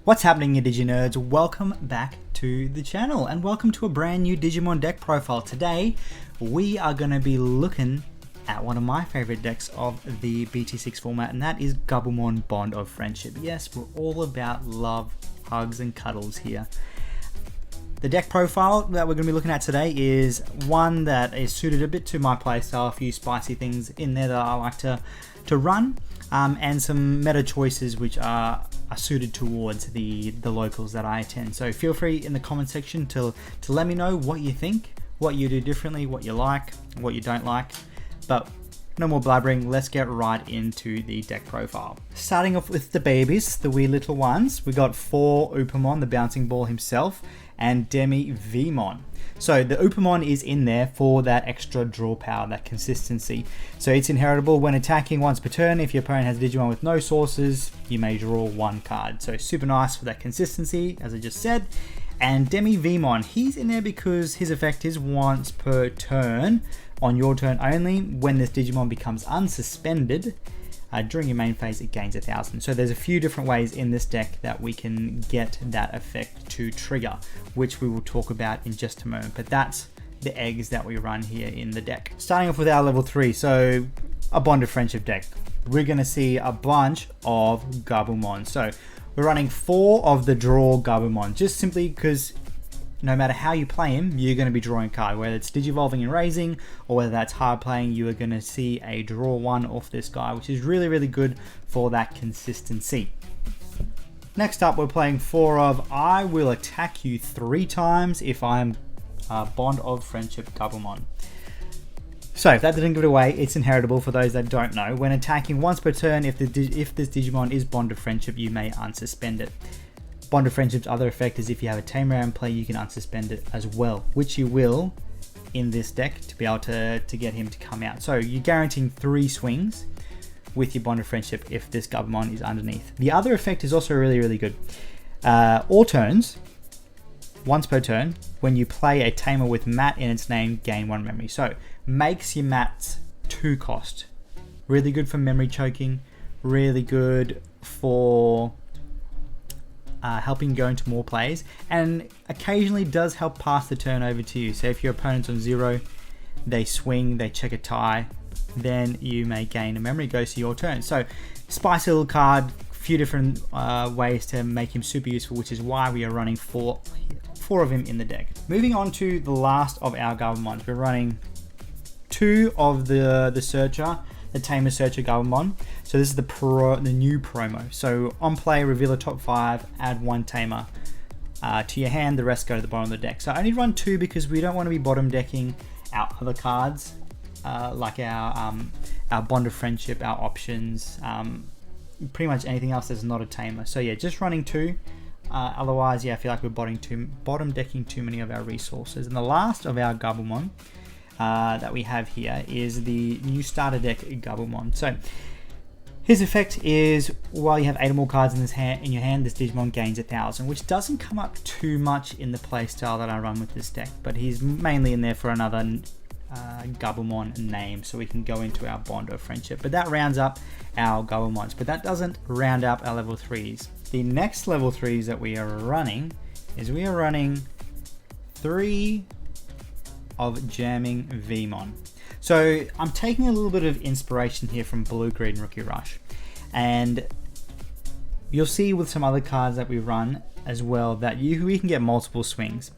What's happening, you Digi-nerds? Welcome back to the channel and welcome to a brand new Digimon deck profile. Today we are going to be looking at one of my favorite decks of the BT6 format, and that is Gabumon Bond of Friendship. Yes, we're all about love, hugs and cuddles here. The deck profile that we're going to be looking at today is one that is suited a bit to my playstyle, a few spicy things in there that I like to run, and some meta choices which are suited towards the locals that I attend. So feel free in the comment section to let me know what you think, what you do differently, what you like, what you don't like. But no more blabbering, let's get right into the deck profile. Starting off with the babies, the wee little ones, we got 4 Upamon, the bouncing ball himself, and Demi Vmon. So the Upamon is in there for that extra draw power, that consistency. So it's inheritable when attacking once per turn. If your opponent has Digimon with no sources, you may draw 1 card. So super nice for that consistency, as I just said. And Demi Vmon, he's in there because his effect is once per turn on your turn only. When this Digimon becomes unsuspended, during your main phase, it gains 1000. So there's a few different ways in this deck that we can get that effect to trigger, which we will talk about in just a moment. But that's the eggs that we run here in the deck. Starting off with our level 3, so a Bond of Friendship deck. We're going to see a bunch of Gabumon. So we're running 4 of the draw Gabumon, just simply because no matter how you play him, you're going to be drawing a card. Whether it's Digivolving and Raising, or whether that's hard playing, you are going to see a draw 1 off this guy, which is really, really good for that consistency. Next up, we're playing 4 of I will attack you 3 times if I'm Bond of Friendship Gabumon. So if that didn't give it away, it's inheritable for those that don't know. When attacking once per turn, if this Digimon is Bond of Friendship, you may unsuspend it. Bond of Friendship's other effect is if you have a tamer in play, you can unsuspend it as well, which you will in this deck to be able to get him to come out. So you're guaranteeing 3 swings with your Bond of Friendship if this Gabumon is underneath. The other effect is also really, really good. All turns, once per turn, when you play a tamer with mat in its name, gain 1 memory. So makes your mats 2 cost. Really good for memory choking, really good for helping go into more plays, and occasionally does help pass the turn over to you. So if your opponent's on 0, they swing, they check a tie, then you may gain a memory, goes to your turn. So spicy little card, a few different ways to make him super useful, which is why we are running 4 of him in the deck. Moving on to the last of our Gabumons, we're running 2 of the Searcher, the Tamer Searcher Gabumon. So this is the new promo. So on play, reveal a top 5, add 1 Tamer to your hand, the rest go to the bottom of the deck. So I only run 2 because we don't want to be bottom decking our other cards, like our Bond of Friendship, our options, pretty much anything else that's not a Tamer. So yeah, just running 2. Otherwise, yeah, I feel like we're bottom decking too many of our resources. And the last of our Gabumon that we have here is the new starter deck Gabumon. So his effect is while you have 8 or more cards in your hand, this Digimon gains 1000, which doesn't come up too much in the playstyle that I run with this deck, but he's mainly in there for another Gabumon name, so we can go into our Bond of Friendship. But that rounds up our Gabumons, but that doesn't round up our level 3s. The next level 3s that we are running is 3 of Jamming Vmon. So I'm taking a little bit of inspiration here from Blue Green Rookie Rush, and you'll see with some other cards that we run as well that we can get multiple swings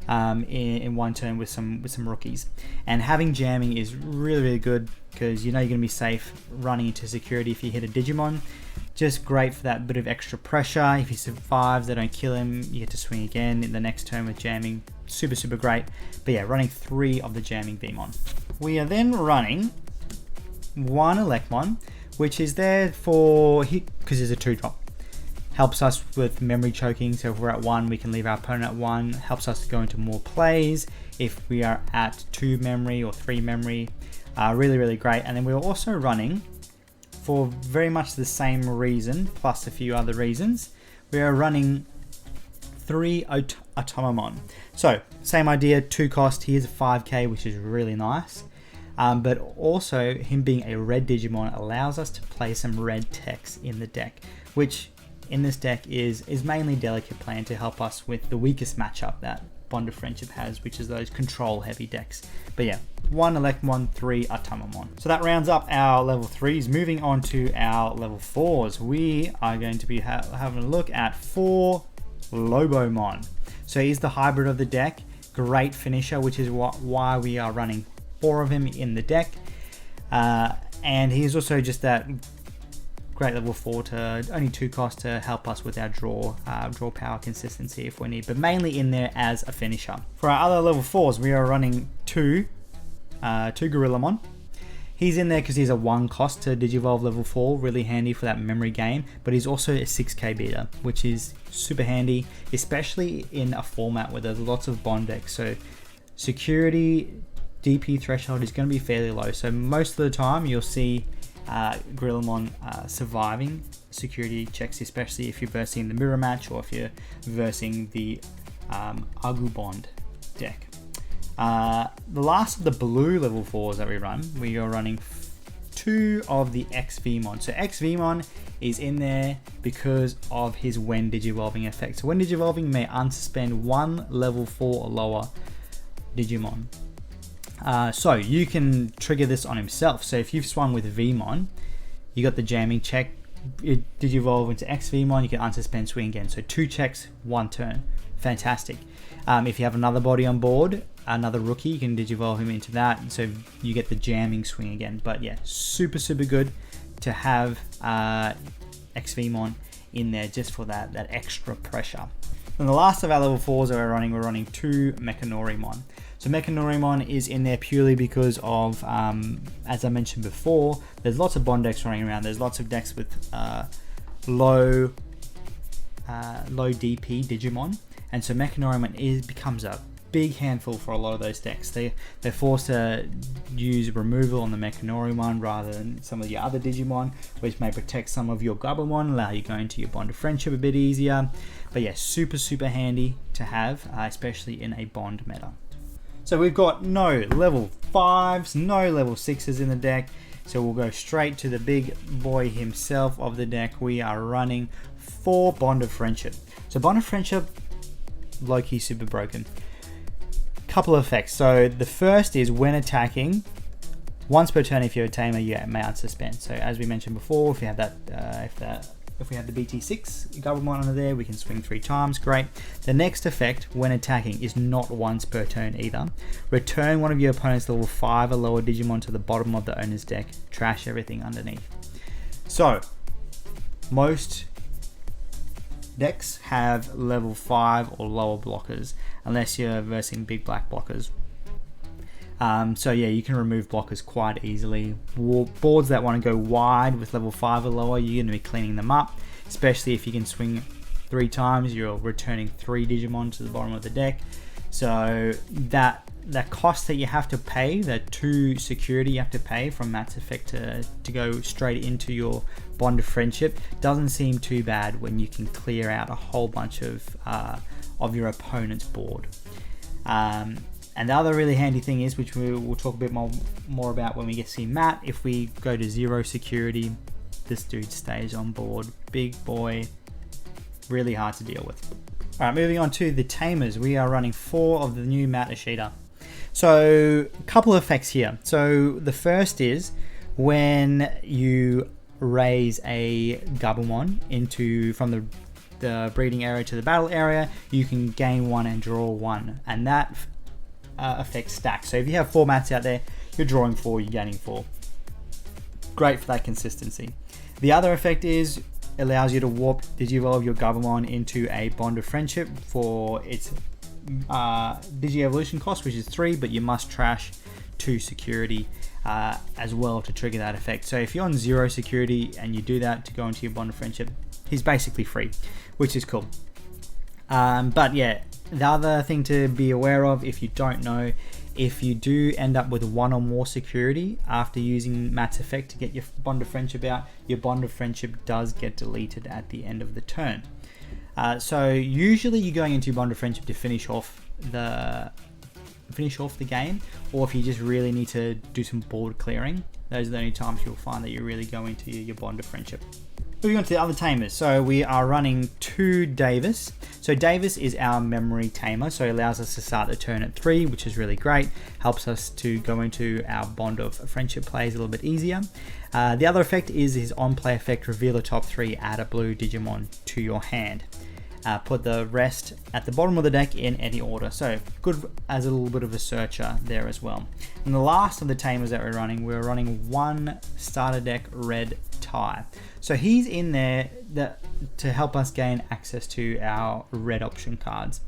in one turn with some rookies, and having jamming is really, really good because you know you're going to be safe running into security if you hit a Digimon. Just great for that bit of extra pressure. If he survives, they don't kill him, you get to swing again in the next turn with jamming. Super, super great. But yeah, running 3 of the Jamming Vmon. We are then running 1 Electron, which is there for, because it's a 2-drop. Helps us with memory choking, so if we're at 1, we can leave our opponent at 1. Helps us to go into more plays if we are at 2 memory or 3 memory. Really, really great. And then we're also running, for very much the same reason, plus a few other reasons, we are running 3 Automamon. So same idea, 2 cost. Here's a 5k, which is really nice. But also him being a red Digimon allows us to play some red techs in the deck, which in this deck is mainly Delicate Plan to help us with the weakest matchup that Bond of Friendship has, which is those control heavy decks. But yeah, 1 Electron, 3 Tamermon. So that rounds up our level 3s. Moving on to our level 4s, we are going to be having a look at 4 Lobomon. So he's the hybrid of the deck, great finisher, which is why we are running 4 of him in the deck. And he's also just that great level 4 to only 2 cost to help us with our draw power consistency if we need, but mainly in there as a finisher. For our other level 4s, we are running 2 Gorillamon. He's in there because he's a 1 cost to Digivolve level 4, really handy for that memory game, but he's also a 6k beater, which is super handy, especially in a format where there's lots of bond decks. So security DP threshold is going to be fairly low, so most of the time you'll see Gorillamon surviving security checks, especially if you're versing the mirror match or if you're versing the Agubond deck. The last of the blue level 4s that we are running 2 of the Vmon. So Vmon is in there because of his when digivolving effect. So when digivolving, may unsuspend 1 level 4 or lower Digimon. So you can trigger this on himself. So if you've swung with Vmon, you got the jamming check, it digivolve into Vmon, you can unsuspend, swing again. So 2 checks, 1 turn. Fantastic. If you have another body on board, another rookie, you can digivolve him into that, so you get the jamming swing again. But yeah, super good to have Vmon in there just for that extra pressure. And the last of our level 4s that we're running 2 mechanoremon. So mechanoremon is in there purely because of, as I mentioned before, there's lots of bond decks running around. There's lots of decks with low DP Digimon, and so mechanoremon becomes a big handful for a lot of those decks. They're forced to use removal on the mechanoremon rather than some of the other Digimon, which may protect some of your Gabumon, allow you go into your Bond of Friendship a bit easier. But yeah, super handy to have, especially in a Bond meta. So we've got no level 5s, no level 6s in the deck, so we'll go straight to the big boy himself of the deck. We are running 4 Bond of Friendship. So Bond of Friendship, low-key super broken. Couple of effects. So the first is when attacking, once per turn if you're a tamer, you may unsuspend. So as we mentioned before, if you have that, if we have the BT6 Gabumon under there, we can swing 3 times, great. The next effect when attacking is not once per turn either. Return one of your opponent's level 5 or lower Digimon to the bottom of the owner's deck, trash everything underneath. So most decks have level 5 or lower blockers, unless you're versing big black blockers. So yeah, you can remove blockers quite easily. Boards that want to go wide with level 5 or lower, you're going to be cleaning them up, especially if you can swing 3 times, you're returning 3 Digimon to the bottom of the deck. So that cost that you have to pay, that 2 security you have to pay from Matt's effect to go straight into your Bond of Friendship doesn't seem too bad when you can clear out a whole bunch of your opponent's board. And the other really handy thing is, which we'll talk a bit more about when we get to see Matt, if we go to 0 security, this dude stays on board. Big boy, really hard to deal with. Alright, moving on to the tamers. We are running 4 of the new Matt Ashita. So, a couple of effects here. So, the first is when you raise a Gabumon from the breeding area to the battle area, you can gain 1 and draw 1. And that effect stacks. So if you have 4 mats out there, you're drawing 4, you're gaining 4. Great for that consistency. The other effect is allows you to warp Digivolve your Gabumon into a Bond of Friendship for its Digi-Evolution cost, which is 3, but you must trash 2 security as well to trigger that effect. So if you're on 0 security and you do that to go into your Bond of Friendship, he's basically free, which is cool. But yeah, the other thing to be aware of, if you don't know, if you do end up with 1 or more security after using Matt's effect to get your Bond of Friendship out, your Bond of Friendship does get deleted at the end of the turn. So usually you're going into your Bond of Friendship to finish off the game, or if you just really need to do some board clearing, those are the only times you'll find that you really go into your Bond of Friendship. Moving on to the other tamers. So we are running 2 Davis. So Davis is our memory tamer, so it allows us to start the turn at 3, which is really great. Helps us to go into our bond of friendship plays a little bit easier. The other effect is his on-play effect, reveal the top 3, add a blue Digimon to your hand. Put the rest at the bottom of the deck in any order. So good as a little bit of a searcher there as well. And the last of the tamers that we're running 1 starter deck red tie. So he's in there to help us gain access to our red option cards.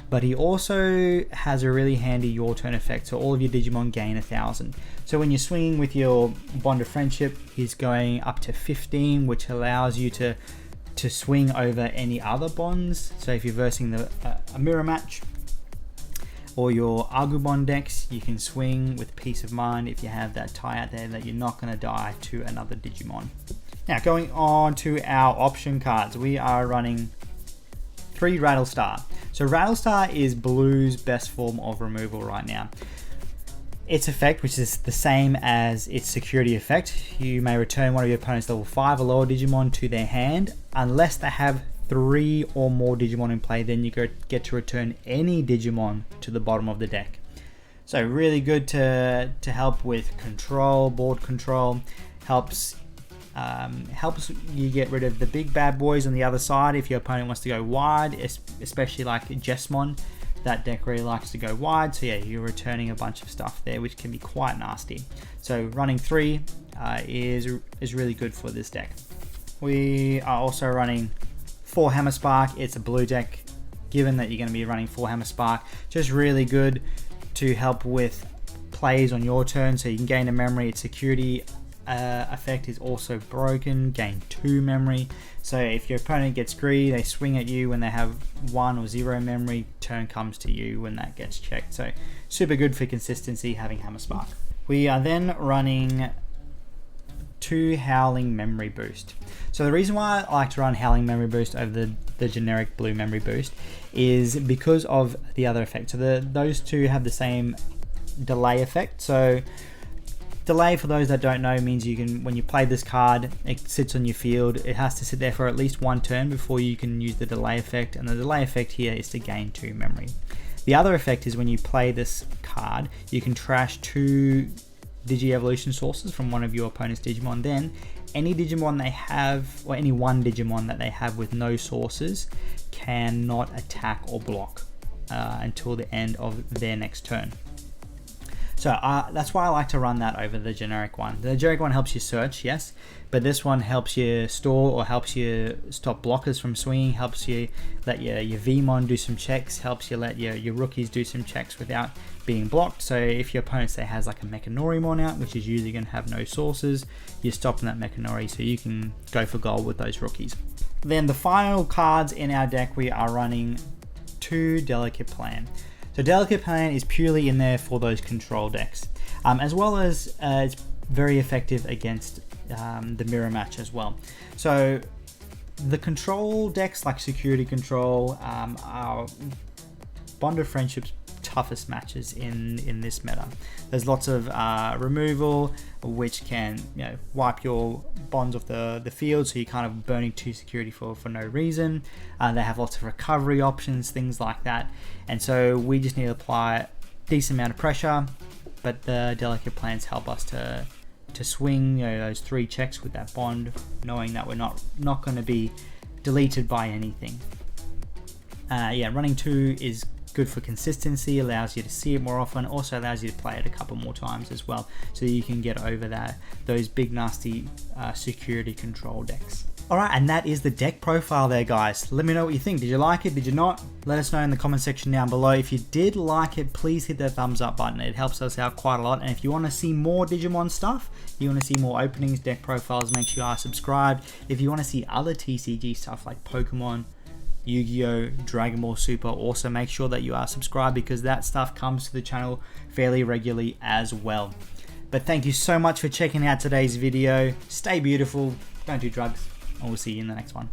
But he also has a really handy your turn effect, so all of your Digimon gain 1,000. So when you're swinging with your bond of friendship, he's going up to 15, which allows you to swing over any other bonds. So if you're versing a mirror match or your Gabumon decks, you can swing with peace of mind if you have that tie out there that you're not going to die to another Digimon. Now going on to our option cards, we are running 3 Rattlestar. So Rattlestar is Blue's best form of removal right now. Its effect, which is the same as its security effect, you may return one of your opponent's level 5 or lower Digimon to their hand. Unless they have 3 or more Digimon in play, then you get to return any Digimon to the bottom of the deck. So really good to help with control, board control. Helps you get rid of the big bad boys on the other side if your opponent wants to go wide, especially like Jesmon. That deck really likes to go wide, so yeah, you're returning a bunch of stuff there, which can be quite nasty. So running 3 is really good for this deck. We are also running 4 Hammer Spark. It's a blue deck, given that you're going to be running 4 Hammer Spark. Just really good to help with plays on your turn, so you can gain a memory. Its security effect is also broken, gain 2 memory. So if your opponent gets greedy, they swing at you when they have 1 or 0 memory, turn comes to you when that gets checked. So super good for consistency having Hammer Spark. We are then running 2 Howling Memory Boost. So the reason why I like to run Howling Memory Boost over the generic blue Memory Boost is because of the other effect. So those two have the same delay effect. So delay, for those that don't know, means you can, when you play this card, it sits on your field. It has to sit there for at least 1 turn before you can use the delay effect, and the delay effect here is to gain 2 memory. The other effect is when you play this card, you can trash 2 Digi-Evolution sources from one of your opponent's Digimon. Then any Digimon they have, or any one Digimon that they have with no sources, cannot attack or block until the end of their next turn. So that's why I like to run that over the generic one. The generic one helps you search, yes, but this one helps you store or helps you stop blockers from swinging, helps you let your Vmon do some checks, helps you let your rookies do some checks without being blocked. So if your opponent, say, has like a mechanoremon out, which is usually going to have no sources, you're stopping that mechanori so you can go for gold with those rookies. Then the final cards in our deck, we are running 2 Delicate Plan. So Delicate Plan is purely in there for those control decks, as well as it's very effective against the mirror match as well. So the control decks like Security Control are Bond of Friendship's toughest matches in this meta. There's lots of removal, which can wipe your bonds off the field, so you're kind of burning 2 security for no reason. They have lots of recovery options, things like that, and so we just need to apply a decent amount of pressure, but the Delicate Plans help us to swing those 3 checks with that bond, knowing that we're not going to be deleted by anything. Running 2 is good for consistency, allows you to see it more often, also allows you to play it a couple more times as well, so you can get over those big nasty security control decks. Alright, and that is the deck profile there, guys. Let me know what you think. Did you like it? Did you not? Let us know in the comment section down below. If you did like it, please hit that thumbs up button. It helps us out quite a lot. And if you want to see more Digimon stuff, you want to see more openings, deck profiles, make sure you are subscribed. If you want to see other TCG stuff like Pokemon, Yu-Gi-Oh!, Dragon Ball Super, also make sure that you are subscribed, because that stuff comes to the channel fairly regularly as well. But thank you so much for checking out today's video. Stay beautiful, don't do drugs, and we'll see you in the next one.